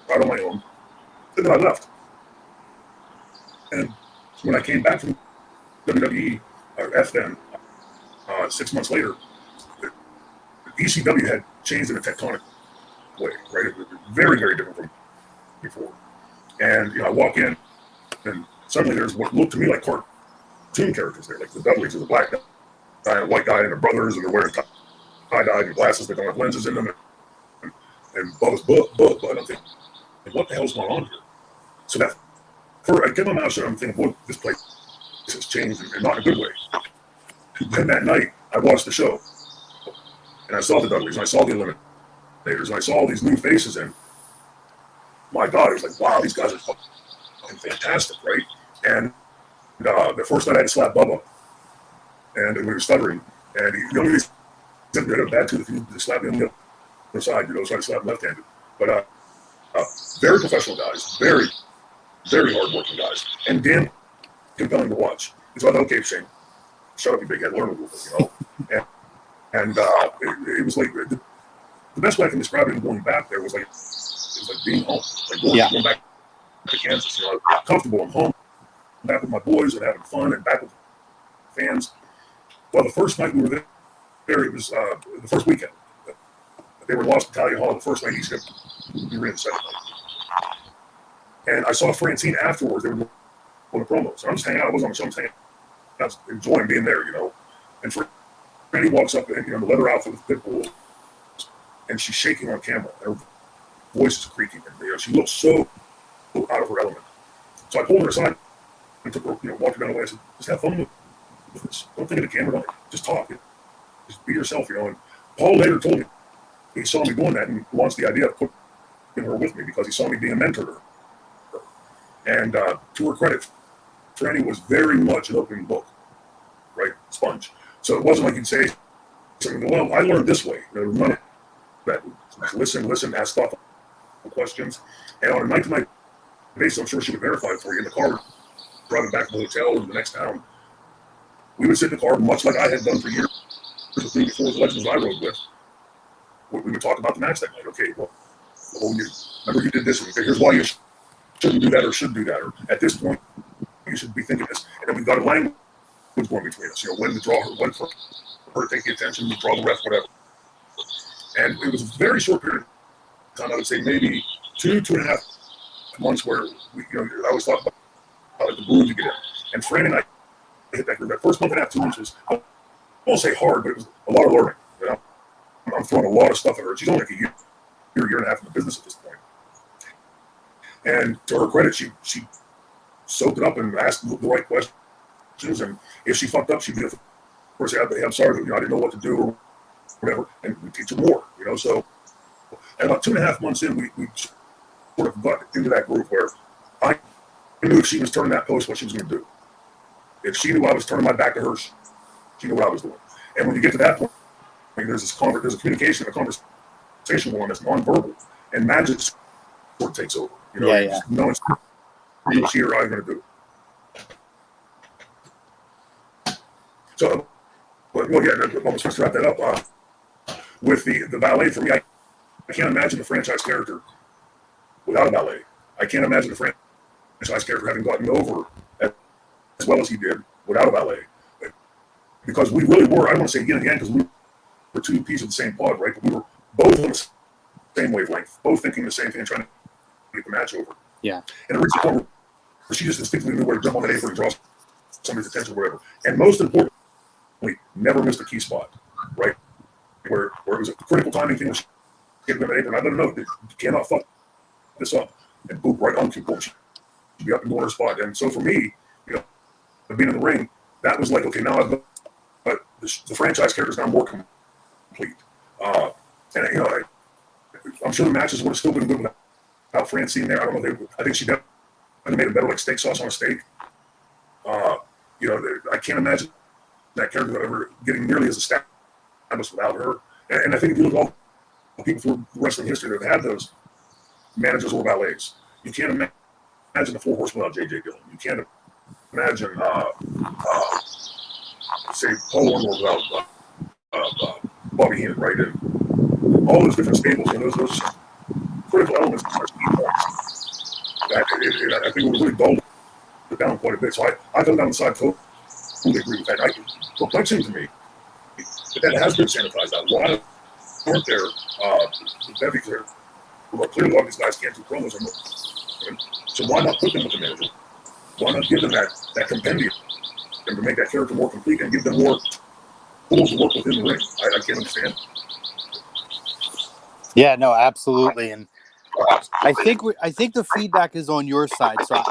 try it on my own. And then I left. And when I came back from WWE, or F then, 6 months later, ECW had changed in a tectonic way, right? It was very, very different from before. And I walk in, and suddenly there's what looked to me like cartoon characters there, like the Dudleys, and the black guy and a white guy and their brothers, and they're wearing tie-dye and glasses that don't have lenses in them, and Bubba's book. I'm thinking, what the hell's going on here? So that I get my mouth shut. I'm thinking, boy, this place has changed, and not in a good way. Then that night, I watched the show, and I saw the Dudleys, and I saw the Eliminators, and I saw all these new faces, and my God, it was like, wow, these guys are fucking fantastic, right? And the first night I had to slap Bubba, and we were stuttering, and the only reason he said a bad tooth, he slapped me on the other side, so I had to slap him left-handed. But very professional guys, very, very hard-working guys, and damn compelling to watch. So I thought, okay, Shane, shut up, you big head, learn a little bit, And it was like, the best way I can describe it going back there was like, it was like being home, like going back to Kansas. Comfortable. I'm home, back with my boys and having fun, and back with fans. Well, the first night we were there, it was the first weekend. They were Lost Battalion Hall the first night. We were in the second night. And I saw Francine afterwards. They were doing the promos. So I'm just hanging out. I wasn't on the show. I'm just hanging out. I was enjoying being there, And Franny walks up in the leather outfit with Pitbull, and she's shaking on camera. Her voice is creaking. And, she looks so of her element. So I pulled her aside and took her, walked her down the way. I said, just have fun with this. Don't think of the camera. Don't just talk. Just be yourself, And Paul later told me he saw me doing that and launched the idea of putting her with me because he saw me being a mentor to her. And to her credit, Franny was very much an open book, right? Sponge. So it wasn't like you'd say something, well, I learned this way. There was none of that. Listen, ask thoughtful questions. And on a night-to-night basis, I'm sure she would verify it for you in the car, driving back to the hotel or the next town. We would sit in the car, much like I had done for years before the Legends I rode with. We would talk about the match that night. Okay, well, remember you did this. Okay, here's why you shouldn't do that or should do that. Or at this point, you should be thinking this. And then we've got a language going between us. When to draw her, when for her to take the attention, to draw the ref, whatever. And it was a very short period of time. I would say maybe 2.5 months where I always thought about the groove to get in. And Fran and I hit that groove. That first month and a half, 2 months was, I won't say hard, but it was a lot of learning. I'm throwing a lot of stuff at her. She's only like a year and a half in the business at this point. And to her credit, she soaked it up and asked the right questions. And if she fucked up, she'd be the first to say, I'm sorry, I didn't know what to do or whatever. And we teach her more, So, and about 2.5 months in, we sort of got into that group where I knew if she was turning that post, what she was going to do. If she knew I was turning my back to her, she knew what I was doing. And when you get to that point, there's a communication, a conversation going on that's nonverbal, and magic sort of takes over. No, it's she or I going to do. So, when we supposed to wrap that up, with the ballet, for me, I can't imagine the franchise character without a ballet. I can't imagine the franchise character having gotten over as well as he did without a ballet. Because we really were, I don't want to say yin and yang, because we were two pieces of the same pod, right? But we were both on the same wavelength, both thinking the same thing, trying to get the match over. Yeah. And it reached a point where she just instinctively knew where to jump on that apron and draw somebody's attention or whatever. And most importantly, never missed a key spot, right? Where it was a critical timing thing. She hit them on that apron. I don't know. You cannot fuck this up. And boop, right on cue. She'd be up and going her spot. And so for me, being in the ring, that was like, okay, now I've got the franchise character is now more complete. And I'm sure the matches would have still been good without Francine there. I don't know. I think she definitely made it better, like steak sauce on a steak. I can't imagine that character ever getting nearly as established without her. And I think if you look at all the people through wrestling history that have had those managers or valets, you can't imagine the Four Horsemen without J.J. Dillon. You can't imagine, say, Paul Heyman without Bobby Heenan, right? And all those different stables and those critical elements are key points. I think we really dulled it down quite a bit. So I come down the side totally agree with that. Perplexing to me that has been sanitized out. Why weren't there because clearly a lot of these guys can't do promos anymore. So why not put them with the manager? Why not give them that compendium and to make that character more complete and give them more tools to work within the ring? I can't understand. Yeah, no, absolutely. And I think the feedback is on your side. So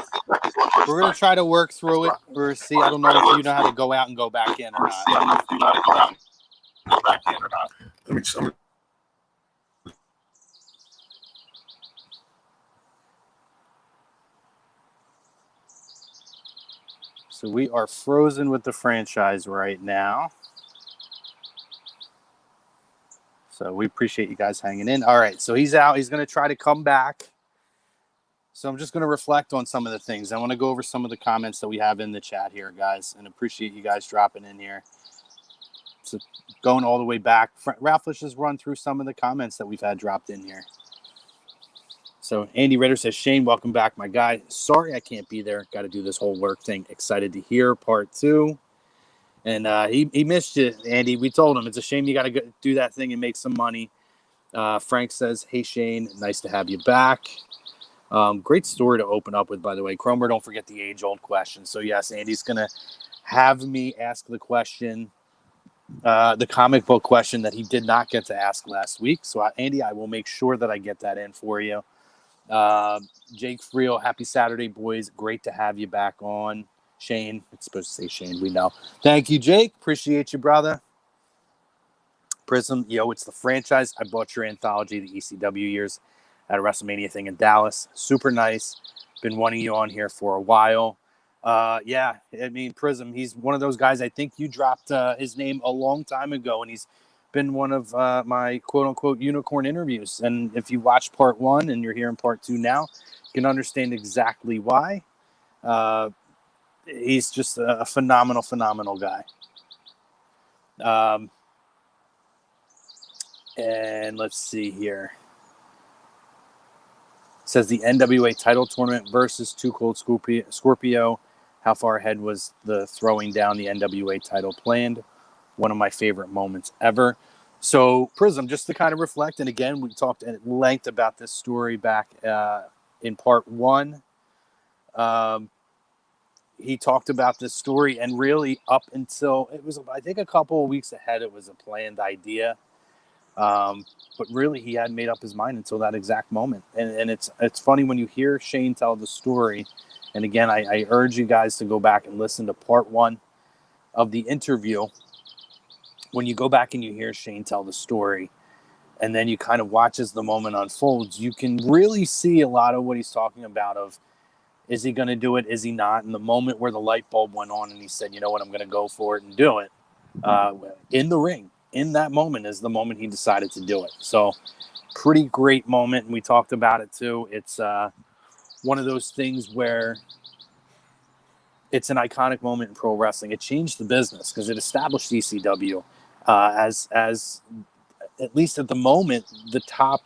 we're going to try to work through it. We're see. I don't know if you know how to go out and go back in or not. So we are frozen with the franchise right now. So we appreciate you guys hanging in. All right, so he's out. He's going to try to come back. So I'm just going to reflect on some of the things. I want to go over some of the comments that we have in the chat here, guys, and appreciate you guys dropping in here. So going all the way back, Ralph, let's just run through some of the comments that we've had dropped in here. So Andy Ritter says, Shane, welcome back, my guy. Sorry I can't be there. Got to do this whole work thing. Excited to hear part 2. And he missed you, Andy. We told him it's a shame you got to do that thing and make some money. Frank says, hey, Shane, nice to have you back. Great story to open up with, by the way. Cromer, don't forget the age-old question. So, yes, Andy's going to have me ask the question, the comic book question that he did not get to ask last week. So, Andy, I will make sure that I get that in for you. Jake Friel, happy Saturday, boys. Great to have you back on. Shane, it's supposed to say Shane, we know. Thank you, Jake. Appreciate you, brother. Prism, it's the franchise. I bought your anthology, the ECW years, at a WrestleMania thing in Dallas. Super nice. Been wanting you on here for a while. Prism, he's one of those guys. I think you dropped his name a long time ago, and he's been one of my quote-unquote unicorn interviews. And if you watch part 1 and you're hearing part 2 now, you can understand exactly why. He's just a phenomenal guy. And let's see here. It says the NWA title tournament versus Too Cold Scorpio. How far ahead was the throwing down the NWA title planned? One of my favorite moments ever. So, Prism, just to kind of reflect, and again, we talked at length about this story back in part 1. He talked about this story, and really up until it was, I think, a couple of weeks ahead, it was a planned idea. But really, he hadn't made up his mind until that exact moment. And it's funny when you hear Shane tell the story. And again, I urge you guys to go back and listen to part 1 of the interview. When you go back and you hear Shane tell the story, and then you kind of watch as the moment unfolds, you can really see a lot of what he's talking about of, is he going to do it? Is he not? And the moment where the light bulb went on and he said, you know what, I'm going to go for it and do it in the ring. In that moment is the moment he decided to do it. So pretty great moment. And we talked about it too. It's one of those things where it's an iconic moment in pro wrestling. It changed the business because it established ECW as at least at the moment, the top,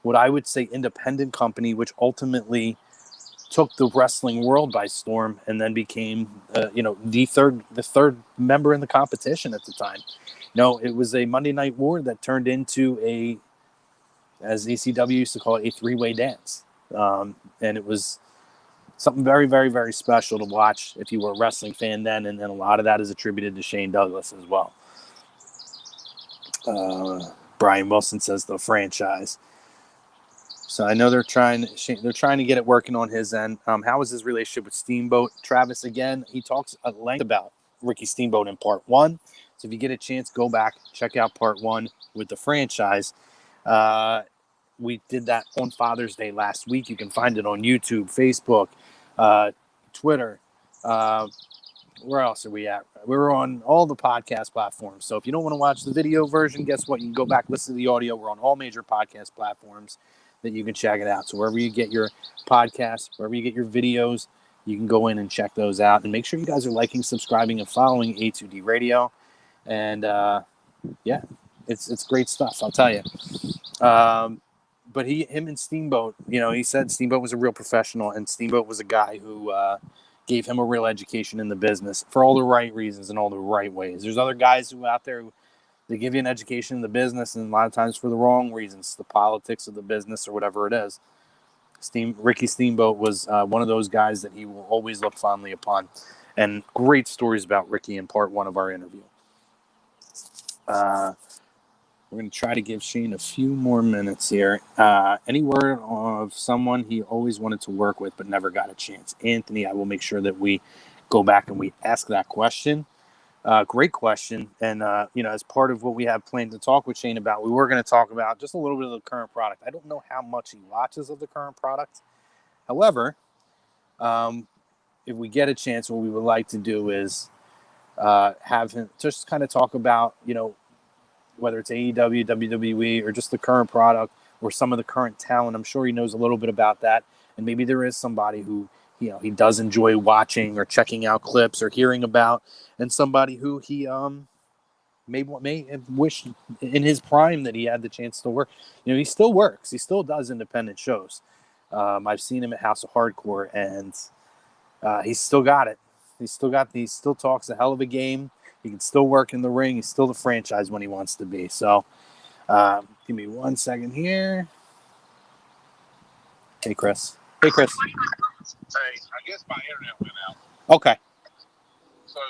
what I would say, independent company, which ultimately took the wrestling world by storm and then became, the third member in the competition at the time. It was a Monday Night War that turned into as ECW used to call it, a three-way dance. And it was something very, very, very special to watch if you were a wrestling fan then. And then a lot of that is attributed to Shane Douglas as well. Brian Wilson says the franchise. So I know they're trying to get it working on his end. How is his relationship with Steamboat? Travis, again, he talks at length about Ricky Steamboat in part 1. So if you get a chance, go back, check out part 1 with the franchise. We did that on Father's Day last week. You can find it on YouTube, Facebook, Twitter. Where else are we at? We're on all the podcast platforms. So if you don't want to watch the video version, guess what? You can go back, listen to the audio. We're on all major podcast platforms that you can check it out. So wherever you get your podcasts, wherever you get your videos, you can go in and check those out. And make sure you guys are liking, subscribing, and following A2D Radio. And, it's great stuff, I'll tell you. But him and Steamboat, he said Steamboat was a real professional, and Steamboat was a guy who gave him a real education in the business for all the right reasons and all the right ways. There's other guys who out there, they give you an education in the business, and a lot of times for the wrong reasons, the politics of the business or whatever it is. Ricky Steamboat was one of those guys that he will always look fondly upon. And great stories about Ricky in part 1 of our interview. We're going to try to give Shane a few more minutes here. Any word of someone he always wanted to work with but never got a chance? Anthony, I will make sure that we go back and we ask that question. Great question. And, as part of what we have planned to talk with Shane about, we were going to talk about just a little bit of the current product. I don't know how much he watches of the current product. However, if we get a chance, what we would like to do is have him just kind of talk about, whether it's AEW, WWE, or just the current product or some of the current talent. I'm sure he knows a little bit about that. And maybe there is somebody who, he does enjoy watching or checking out clips or hearing about, and somebody who he may have wished in his prime that he had the chance to work. He still works. He still does independent shows. I've seen him at House of Hardcore, and he's still got it. He still talks a hell of a game. He can still work in the ring. He's still the franchise when he wants to be. So give me 1 second here. Hey, Chris. Hey, I guess my internet went out. Okay. So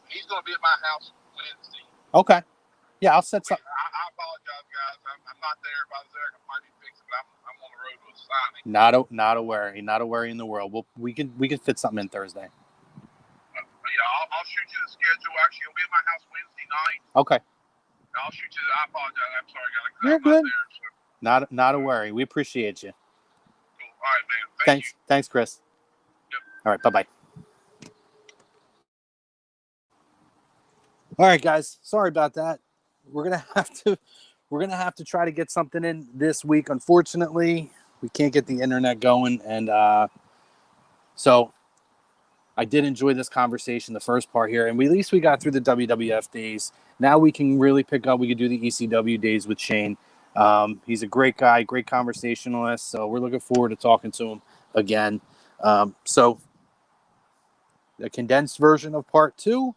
he's going to be at my house Wednesday. Okay. Yeah, I'll set something. I apologize, guys. I'm not there. If I was there, I might be fixing it, but I'm on the road with signing. Not a worry. Not a worry in the world. We can fit something in Thursday. Yeah, I'll shoot you the schedule. Actually, he'll be at my house Wednesday night. Okay. I'll shoot you. I apologize. I'm sorry, guys. You're good. There, so. Not a worry. We appreciate you. Cool. All right, man. Thank you. Thanks, Chris. Yep. All right. Bye-bye. All right, guys. Sorry about that. We're gonna have to try to get something in this week. Unfortunately, we can't get the internet going, and so I did enjoy this conversation, the first part here, and at least we got through the WWF days. Now we can really pick up. We could do the ECW days with Shane. He's a great guy, great conversationalist. So we're looking forward to talking to him again. So the condensed version of part 2.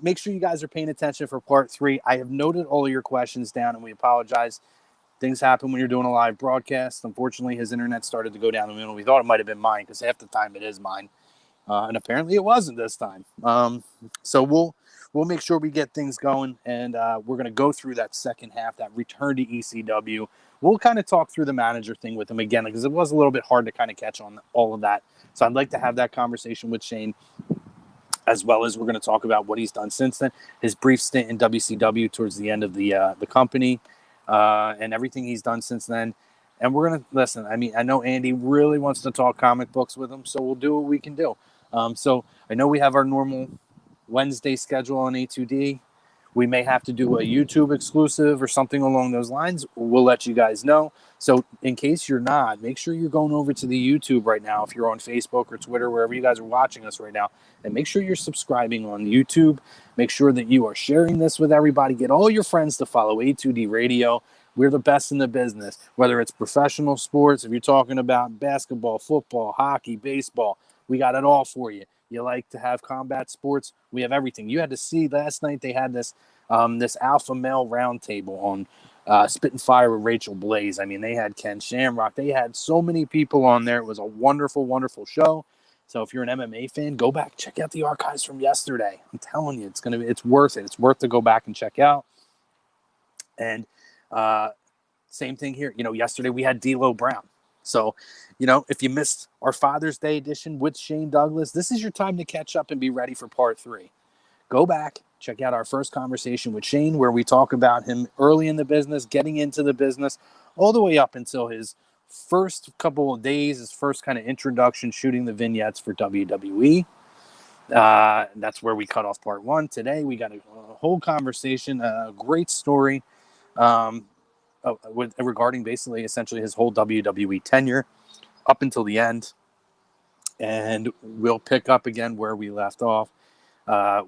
Make sure you guys are paying attention for part 3. I have noted all of your questions down, and we apologize. Things happen when you're doing a live broadcast. Unfortunately, his internet started to go down the middle. We thought it might have been mine because half the time it is mine. And apparently it wasn't this time. So we'll make sure we get things going, and we're going to go through that second half, that return to ECW. We'll kind of talk through the manager thing with him again because it was a little bit hard to kind of catch on all of that. So I'd like to have that conversation with Shane, as well as we're going to talk about what he's done since then, his brief stint in WCW towards the end of the company, and everything he's done since then. And we're going to listen. I mean, I know Andy really wants to talk comic books with him, so we'll do what we can do. So I know we have our normal Wednesday schedule on A2D. We may have to do a YouTube exclusive or something along those lines. We'll let you guys know. So in case you're not, make sure you're going over to the YouTube right now. If you're on Facebook or Twitter, wherever you guys are watching us right now, and make sure you're subscribing on YouTube. Make sure that you are sharing this with everybody. Get all your friends to follow A2D Radio. We're the best in the business, whether it's professional sports, if you're talking about basketball, football, hockey, baseball, we got it all for you. You like to have combat sports, we have everything. You had to see last night they had this alpha male roundtable on Spit and Fire with Rachel Blaze. I mean, they had Ken Shamrock. They had so many people on there. It was a wonderful, wonderful show. So if you're an MMA fan, go back, check out the archives from yesterday. I'm telling you, it's worth it. It's worth to go back and check out. And same thing here. Yesterday we had D'Lo Brown. So, if you missed our Father's Day edition with Shane Douglas, this is your time to catch up and be ready for part 3. Go back, check out our first conversation with Shane, where we talk about him early in the business, getting into the business, all the way up until his first couple of days, his first kind of introduction, shooting the vignettes for WWE. That's where we cut off part 1. Today, we got a whole conversation, a great story regarding basically essentially his whole WWE tenure up until the end. And we'll pick up again where we left off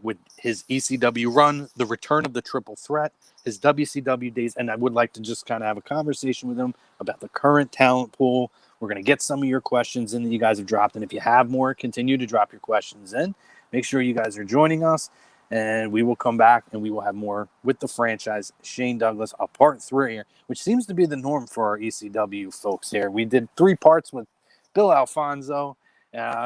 with his ECW run, the return of the Triple Threat, his WCW days. And I would like to just kind of have a conversation with him about the current talent pool. We're going to get some of your questions in that you guys have dropped. And if you have more, continue to drop your questions in. Make sure you guys are joining us. And we will come back and we will have more with the franchise, Shane Douglas, a part 3, which seems to be the norm for our ECW folks here. We did 3 parts with Bill Alfonso,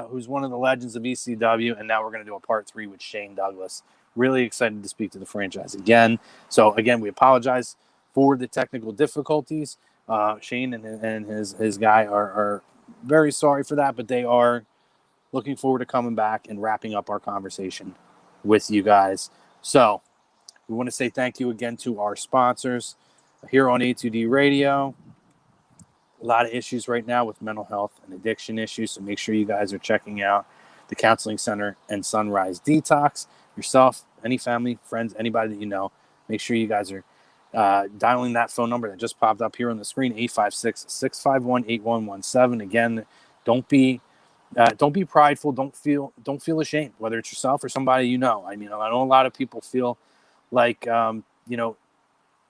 who's one of the legends of ECW, and now we're going to do a part 3 with Shane Douglas. Really excited to speak to the franchise again. So, again, we apologize for the technical difficulties. Shane and his guy are very sorry for that, but they are looking forward to coming back and wrapping up our conversation with you guys. So we want to say thank you again to our sponsors here on A2D Radio. A lot of issues right now with mental health and addiction issues, so make sure you guys are checking out the Counseling Center and Sunrise Detox. Yourself, any family, friends, anybody that you know, make sure you guys are dialing that phone number that just popped up here on the screen, 856-651-8117. Again, don't be prideful. Don't feel ashamed, whether it's yourself or somebody you know. I mean, I know a lot of people feel like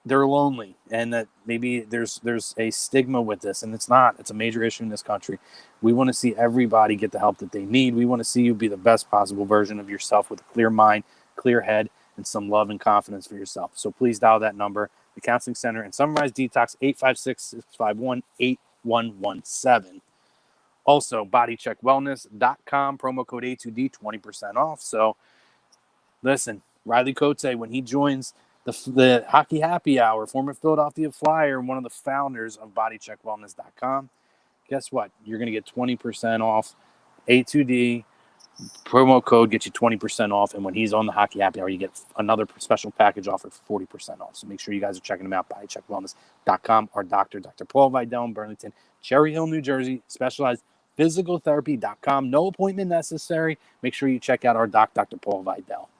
they're lonely, and that maybe there's a stigma with this, and it's not. It's a major issue in this country. We want to see everybody get the help that they need. We want to see you be the best possible version of yourself with a clear mind, clear head, and some love and confidence for yourself. So please dial that number, the Counseling Center and Sunrise Detox, 856-651-8117. Also, bodycheckwellness.com, promo code A2D, 20% off. So, listen, Riley Cote, when he joins the Hockey Happy Hour, former Philadelphia Flyer, one of the founders of bodycheckwellness.com, guess what? You're going to get 20% off. A2D promo code gets you 20% off. And when he's on the Hockey Happy Hour, you get another special package offer for 40% off. So make sure you guys are checking him out. BodyCheckWellness.com. Our doctor, Dr. Paul Vidal in Burlington, Cherry Hill, New Jersey, specialized physicaltherapy.com. No appointment necessary. Make sure you check out our doc, Dr. Paul Vidal.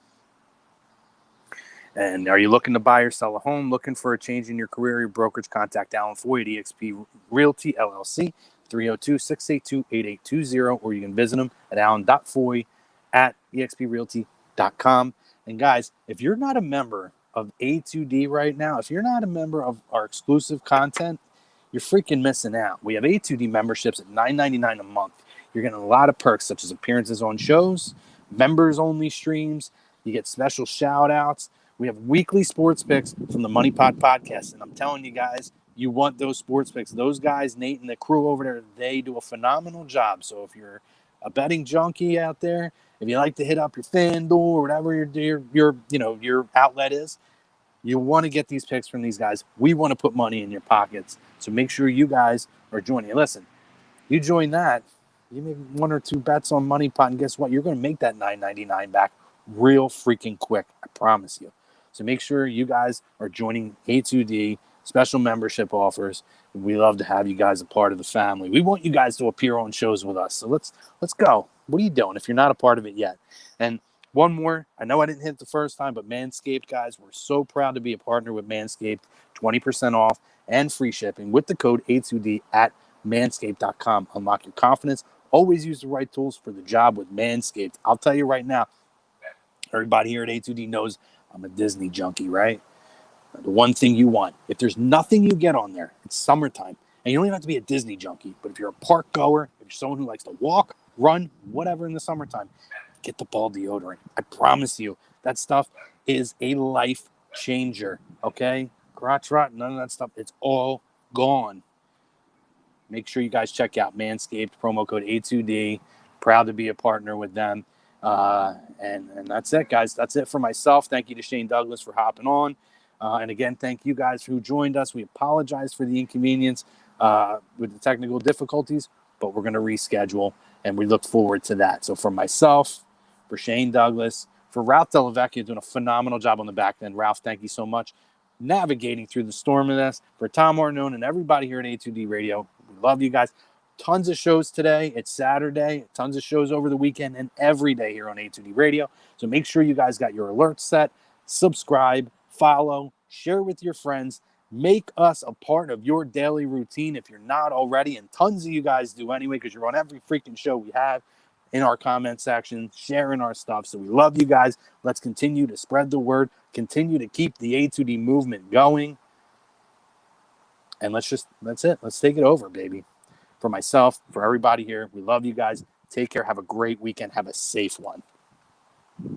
And are you looking to buy or sell a home, looking for a change in your career, your brokerage, contact Alan Foy at eXp Realty, LLC, 302-682-8820, or you can visit him at alan.foy@exprealty.com. And guys, if you're not a member of A2D right now, if you're not a member of our exclusive content, you're freaking missing out. We have A2D memberships at $9.99 a month. You're getting a lot of perks, such as appearances on shows, members-only streams. You get special shout-outs. We have weekly sports picks from the Money Pot Podcast. And I'm telling you guys, you want those sports picks. Those guys, Nate and the crew over there, they do a phenomenal job. So if you're a betting junkie out there, if you like to hit up your FanDuel or whatever your outlet is, you want to get these picks from these guys. We want to put money in your pockets. So make sure you guys are joining. Listen, you join that, you make one or two bets on Money Pot, and guess what? You're going to make that $9.99 back real freaking quick. I promise you. So make sure you guys are joining A2D, special membership offers. We love to have you guys a part of the family. We want you guys to appear on shows with us. So let's go. What are you doing if you're not a part of it yet? And one more. I know I didn't hit it the first time, but Manscaped, guys, we're so proud to be a partner with Manscaped. 20% off and free shipping with the code A2D at manscaped.com. Unlock your confidence. Always use the right tools for the job with Manscaped. I'll tell you right now, everybody here at A2D knows I'm a Disney junkie, right? The one thing you want. If there's nothing you get on there, it's summertime. And you don't even have to be a Disney junkie. But if you're a park goer, if you're someone who likes to walk, run, whatever in the summertime, get the ball deodorant. I promise you, that stuff is a life changer, okay? Crotch rot, none of that stuff. It's all gone. Make sure you guys check out Manscaped, promo code A2D. Proud to be a partner with them. And that's it, guys. That's it for myself. Thank you to Shane Douglas for hopping on. And again, thank you guys who joined us. We apologize for the inconvenience with the technical difficulties, but we're going to reschedule, and we look forward to that. So for myself, for Shane Douglas, for Ralph Delavecchia doing a phenomenal job on the back end. Ralph, thank you so much. Navigating through the storm of this. For Tom Arnone and everybody here at A2D Radio, we love you guys. Tons of shows today. It's Saturday. Tons of shows over the weekend and every day here on A2D Radio. So make sure you guys got your alerts set. Subscribe, follow, share with your friends. Make us a part of your daily routine if you're not already. And tons of you guys do anyway, because you're on every freaking show we have in our comment section, sharing our stuff. So we love you guys. Let's continue to spread the word. Continue to keep the A2D movement going. And that's it. Let's take it over, baby. For myself, for everybody here, we love you guys. Take care. Have a great weekend. Have a safe one.